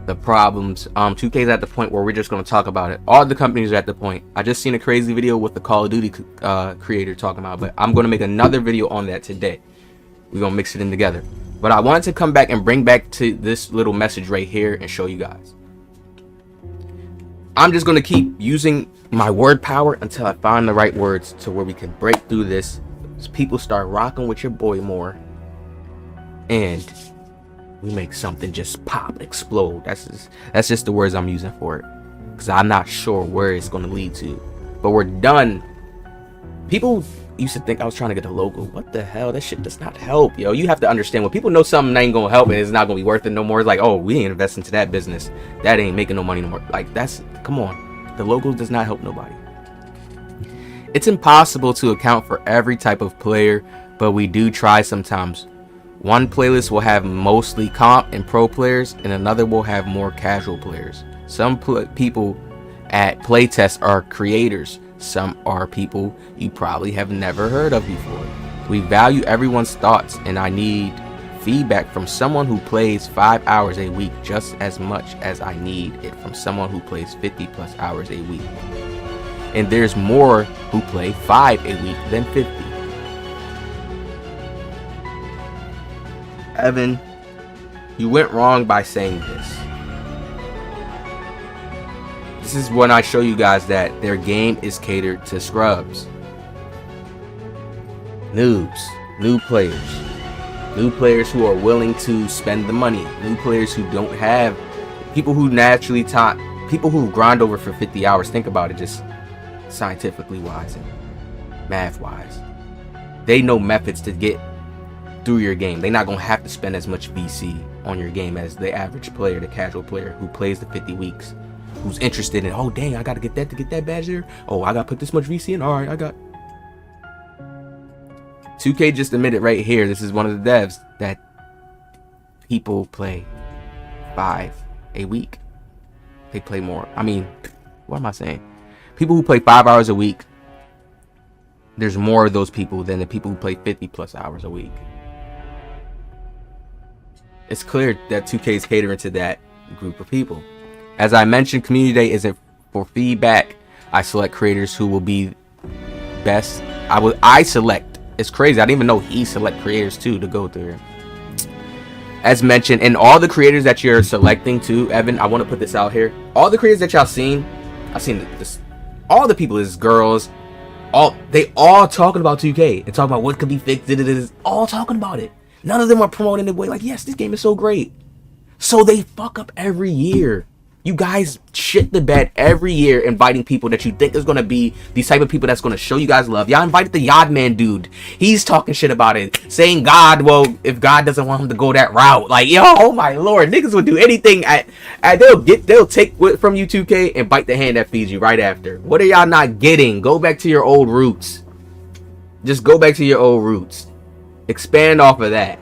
the problems. 2K is at the point where we're just going to talk about it. All the companies are at the point. I just seen a crazy video with the Call of Duty creator talking about it, but I'm going to make another video on that today. We're going to mix it in together. But I wanted to come back and bring back to this little message right here and show you guys. I'm just going to keep using my word power until I find the right words to where we can break through this. So people start rocking with your boy more. And we make something just pop, explode. That's just the words I'm using for it. Because I'm not sure where it's going to lead to. But we're done. People used to think I was trying to get a logo. What the hell? That shit does not help, yo. You have to understand, when people know something ain't gonna help and it's not gonna be worth it no more, it's like, oh, we ain't investing into that business. That ain't making no money no more. Like, come on. The logo does not help nobody. It's impossible to account for every type of player, but we do try sometimes. One playlist will have mostly comp and pro players, and another will have more casual players. Some people at playtest are creators. Some are people you probably have never heard of before. We value everyone's thoughts, and I need feedback from someone who plays 5 hours a week just as much as I need it from someone who plays 50 plus hours a week. And there's more who play 5 a week than 50. Evan, you went wrong by saying this. This is when I show you guys that their game is catered to scrubs. Noobs, new players who are willing to spend the money, new players who don't have, people who naturally people who grind over for 50 hours. Think about it, just scientifically wise and math wise. They know methods to get through your game. They're not gonna have to spend as much VC on your game as the average player, the casual player who plays the 50 weeks. Who's interested in, oh dang, I gotta get that to get that badge there. Oh, I gotta put this much VC in. All right, I got. 2K just admitted right here, this is one of the devs, that people play 5 a week. They play more. I mean, what am I saying? People who play 5 hours a week, there's more of those people than the people who play 50 plus hours a week. It's clear that 2K is catering to that group of people. As I mentioned, Community Day isn't for feedback. I select creators who will be best. I select. It's crazy. I didn't even know he select creators too to go through. As mentioned, and all the creators that you're selecting too, Evan, I want to put this out here. All the creators that y'all seen, I've seen this. All the people, is girls. They all talking about 2K and talking about what could be fixed. All talking about it. None of them are promoting it way like, yes, this game is so great. So they fuck up every year. You guys shit the bed every year, inviting people that you think is going to be these type of people that's going to show you guys love. Y'all invited the Yodman dude. He's talking shit about it, saying God, well, if God doesn't want him to go that route, like, yo, oh my lord, niggas would do anything. They'll take from you 2K and bite the hand that feeds you right after. What are y'all not getting? Go back to your old roots. Just go back to your old roots. Expand off of that.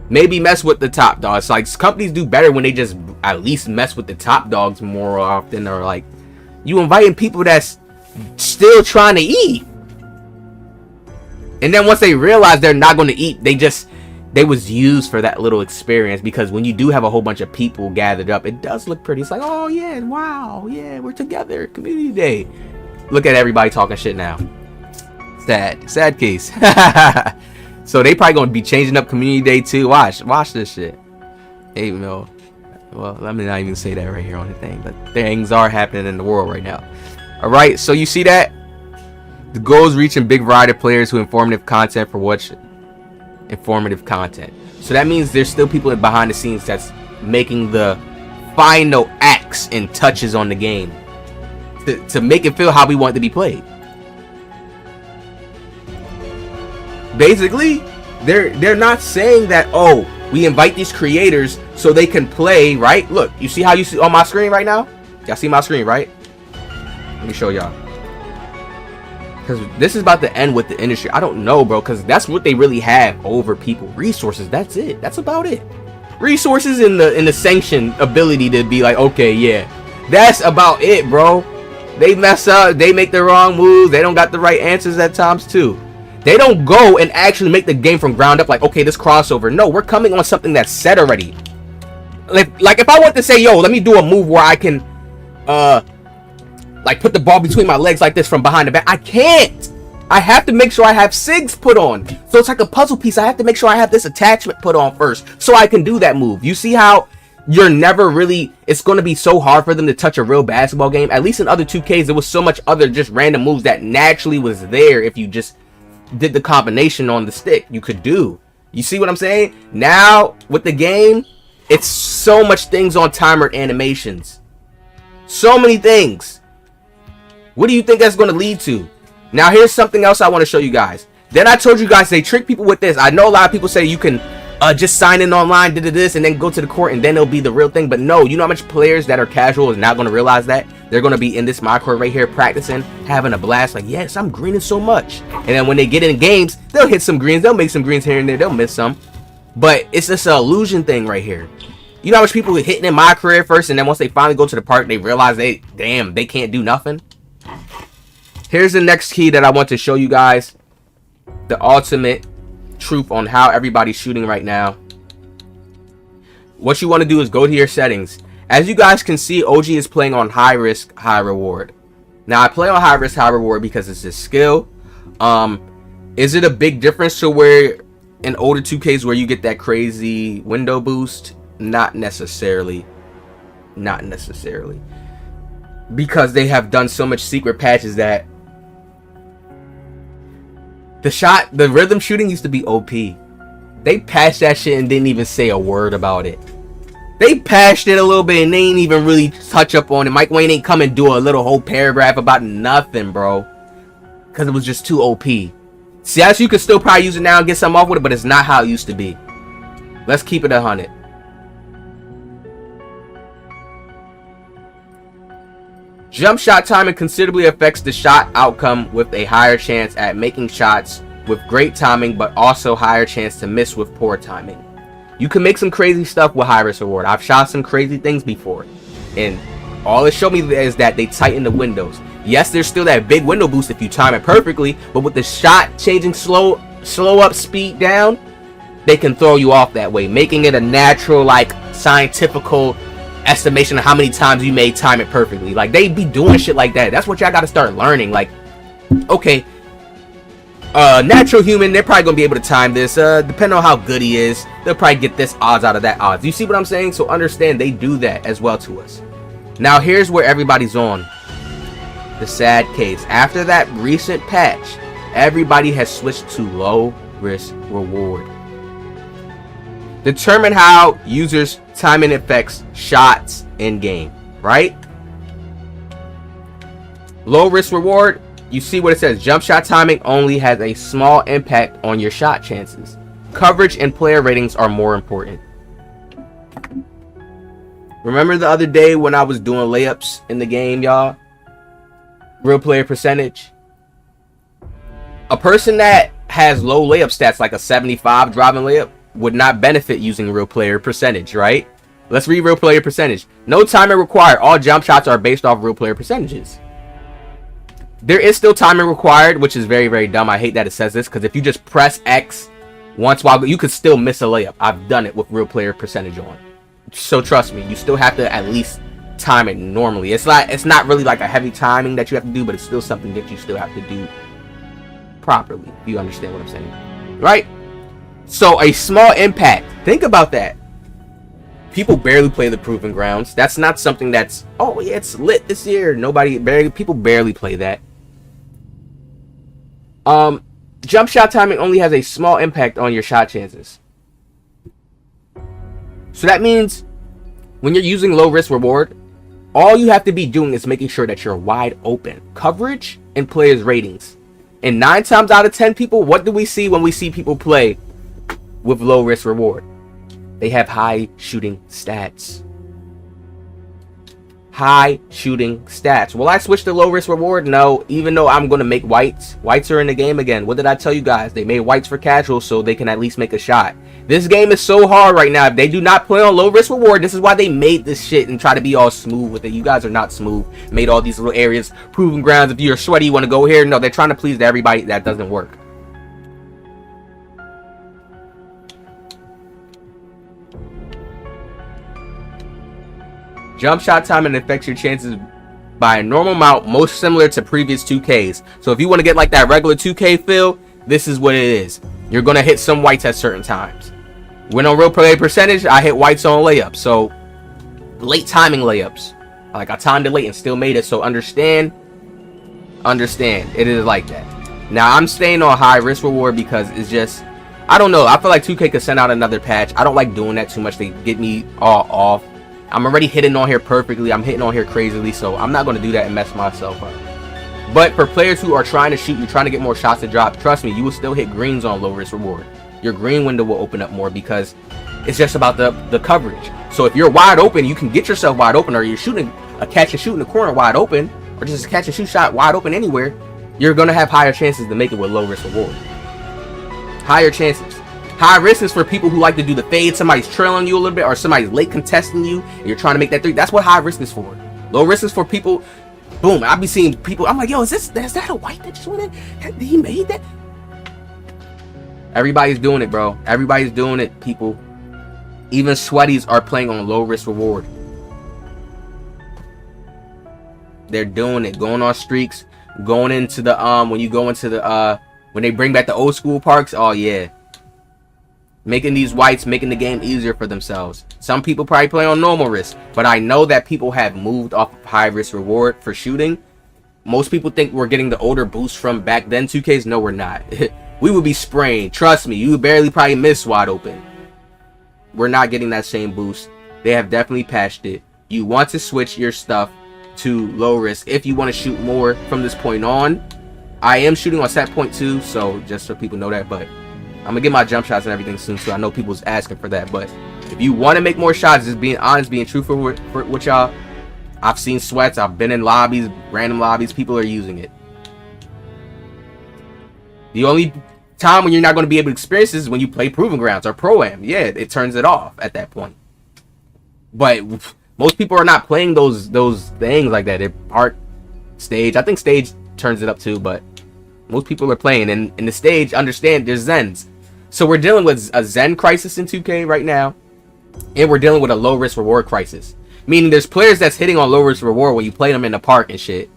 Maybe mess with the top dogs. Like, companies do better when they just at least mess with the top dogs more often, or like you inviting people that's still trying to eat, and then once they realize they're not going to eat, they was used for that little experience. Because when you do have a whole bunch of people gathered up, it does look pretty. It's like, oh yeah, wow, yeah, we're together, Community Day. Look at everybody talking shit now. Sad case. So they probably gonna be changing up Community Day too. Watch this shit. Hey, well, let me not even say that right here on the thing, but things are happening in the world right now. All right, so you see that the goal is reaching big variety of players who informative content for what's informative content. So that means there's still people behind the scenes that's making the final acts and touches on the game to make it feel how we want it to be played. Basically, they're not saying that, oh, we invite these creators so they can play, right? Look, you see how you see on my screen right now? Y'all see my screen, right? Let me show y'all. Because this is about to end with the industry. I don't know, bro, because that's what they really have over people. Resources, that's it. That's about it. Resources in the sanction ability to be like, okay, yeah. That's about it, bro. They mess up. They make the wrong moves. They don't got the right answers at times, too. They don't go and actually make the game from ground up like, okay, this crossover. No, we're coming on something that's set already. like if I want to say, yo, let me do a move where I can like put the ball between my legs like this from behind the back, I can't. I have to make sure I have SIGs put on. So it's like a puzzle piece. I have to make sure I have this attachment put on first so I can do that move. You see how you're never really, it's going to be so hard for them to touch a real basketball game. At least in other 2Ks, there was so much other just random moves that naturally was there if you just did the combination on the stick. You could do. You see what I'm saying? Now, with the game, it's so much things on timer animations. So many things. What do you think that's going to lead to? Now, here's something else I want to show you guys. Then I told you guys they trick people with this. I know a lot of people say you can just sign in online, this, and then go to the court, and then it'll be the real thing. But no, you know how much players that are casual is not going to realize that? They're going to be in this my court right here practicing, having a blast. Like, yes, I'm greening so much. And then when they get in games, they'll hit some greens. They'll make some greens here and there. They'll miss some. But it's just an illusion thing right here. You know how much people are hitting in my career first, and then once they finally go to the park, they realize they can't do nothing? Here's the next key that I want to show you guys. The ultimate truth on how everybody's shooting right now. What you want to do is go to your settings. As you guys can see, OG is playing on high risk, high reward. Now, I play on high risk, high reward because it's a skill. Is it a big difference to where in older 2Ks where you get that crazy window boost? Not necessarily. Not necessarily. Because they have done so much secret patches that the rhythm shooting used to be OP. They patched that shit and didn't even say a word about it. They patched it a little bit and they ain't even really touch up on it. Mike Wayne ain't come and do a little whole paragraph about nothing, bro. Because it was just too OP. See, as you can still probably use it now and get something off with it, but it's not how it used to be. Let's keep it 100. Jump shot timing considerably affects the shot outcome with a higher chance at making shots with great timing, but also higher chance to miss with poor timing. You can make some crazy stuff with high risk reward. I've shot some crazy things before, and all it showed me is that they tighten the windows. Yes, there's still that big window boost if you time it perfectly, but with the shot changing slow up, speed down, they can throw you off that way, making it a natural, like, scientifical estimation of how many times you may time it perfectly. Like, they be doing shit like that. That's what y'all gotta start learning. Like, okay, natural human, they're probably gonna be able to time this. Depending on how good he is, they'll probably get this odds out of that odds. You see what I'm saying? So understand they do that as well to us. Now here's where everybody's on the sad case. After that recent patch, everybody has switched to low risk reward. Determine how users timing affects shots in game, right? Low risk reward, you see what it says. Jump shot timing only has a small impact on your shot chances. Coverage and player ratings are more important. Remember the other day when I was doing layups in the game, y'all? Real player percentage. A person that has low layup stats, like a 75 driving layup, would not benefit using real player percentage, right? Let's read real player percentage. No timing required. All jump shots are based off real player percentages. There is still timing required, which is very, very dumb. I hate that it says this, because if you just press X once while you could still miss a layup. I've done it with real player percentage on. So trust me, you still have to at least time it normally. It's not really like a heavy timing that you have to do, but it's still something that you still have to do properly. If you understand what I'm saying, right? So a small impact. Think about that. People barely play the Proving Grounds. That's not something that's, oh yeah, it's lit this year. People barely play that. Jump shot timing only has a small impact on your shot chances. So that means when you're using low risk reward, all you have to be doing is making sure that you're wide open. Coverage and players ratings. And 9 times out of 10 people, what do we see when we see people play with low risk reward? They have high shooting stats. High shooting stats. Will I switch to low risk reward? No, even though I'm going to make whites. Whites are in the game again. What did I tell you guys? They made whites for casual so they can at least make a shot. This game is so hard right now. If they do not play on low risk reward, this is why they made this shit and try to be all smooth with it. You guys are not smooth. Made all these little areas, Proving Grounds. If you're sweaty, you want to go here. No, they're trying to please everybody. That doesn't work. Jump shot time and affects your chances by a normal amount, most similar to previous 2Ks. So if you want to get like that regular 2K feel, this is what it is. You're going to hit some whites at certain times. When on real play percentage, I hit whites on layups. So late timing layups. Like I timed it late and still made it. So understand. It is like that. Now I'm staying on high risk reward because it's just, I don't know. I feel like 2K could send out another patch. I don't like doing that too much. They get me all off. I'm already hitting on here perfectly. I'm hitting on here crazily. So I'm not going to do that and mess myself up. But for players who are trying to shoot, you're trying to get more shots to drop, trust me, you will still hit greens on low risk reward. Your green window will open up more because it's just about the coverage. So if you're wide open, you can get yourself wide open, or you're shooting a catch and shoot in the corner wide open, or just a catch and shoot shot wide open anywhere, you're going to have higher chances to make it with low risk reward. Higher chances. High risk is for people who like to do the fade. Somebody's trailing you a little bit, or somebody's late contesting you, and you're trying to make that three. That's what high risk is for. Low risk is for people. Boom, I be seeing people, I'm like, yo, is that a white that just went in? He made that? Everybody's doing it, bro. Everybody's doing it, people. Even sweaties are playing on low risk reward. They're doing it, going on streaks, going into the when you go into the when they bring back the old school parks. Oh yeah, making these whites, making the game easier for themselves. Some people probably play on normal risk, but I know that people have moved off of high risk reward for shooting. Most people think we're getting the older boost from back then 2Ks. No, we're not. We would be spraying. Trust me, you would barely probably miss wide open. We're not getting that same boost. They have definitely patched it. You want to switch your stuff to low risk if you want to shoot more from this point on. I am shooting on set point 2, so just so people know that, but I'm gonna get my jump shots and everything soon, so I know people's asking for that. But if you want to make more shots, just being honest, being truthful with y'all, I've seen sweats, I've been in lobbies, random lobbies, people are using it. The only time when you're not going to be able to experience this is when you play Proving Grounds or Pro-Am. Yeah, it turns it off at that point. But most people are not playing those things like that. They're part stage. I think stage turns it up too, but most people are playing. And in the stage, understand, there's Zens. So we're dealing with a Zen crisis in 2K right now. And we're dealing with a low risk reward crisis. Meaning there's players that's hitting on low risk reward when you play them in the park and shit.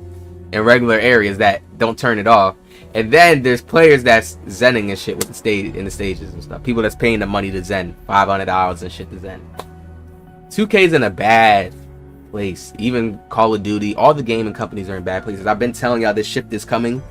In regular areas that don't turn it off. And then there's players that's zenning and shit with the stage in the stages and stuff. People that's paying the money to zen, $500 and shit to zen. 2K's in a bad place. Even Call of Duty, all the gaming companies are in bad places. I've been telling y'all this shift is coming.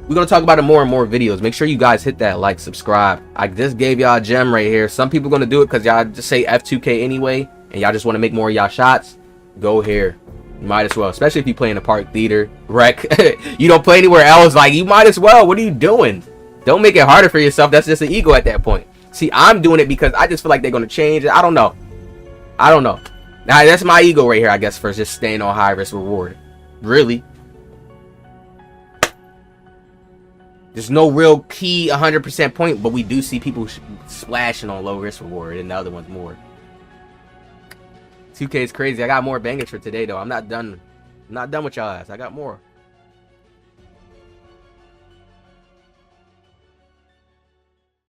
We're gonna talk about it more and more videos. Make sure you guys hit that like, subscribe. I just gave y'all a gem right here. Some people gonna do it because y'all just say F2K anyway, and y'all just want to make more of y'all shots. Go here. You might as well, especially if you play in a park, theater, rec. You don't play anywhere else, like, you might as well. What are you doing? Don't make it harder for yourself. That's just an ego at that point. See, I'm doing it because I just feel like they're going to change it. I don't know. Now, that's my ego right here, I guess, for just staying on high risk reward. Really. There's no real key 100% point, but we do see people splashing on low risk reward and the other ones more. 2K is crazy. I got more bangers for today, though. I'm not done with y'all ass. I got more.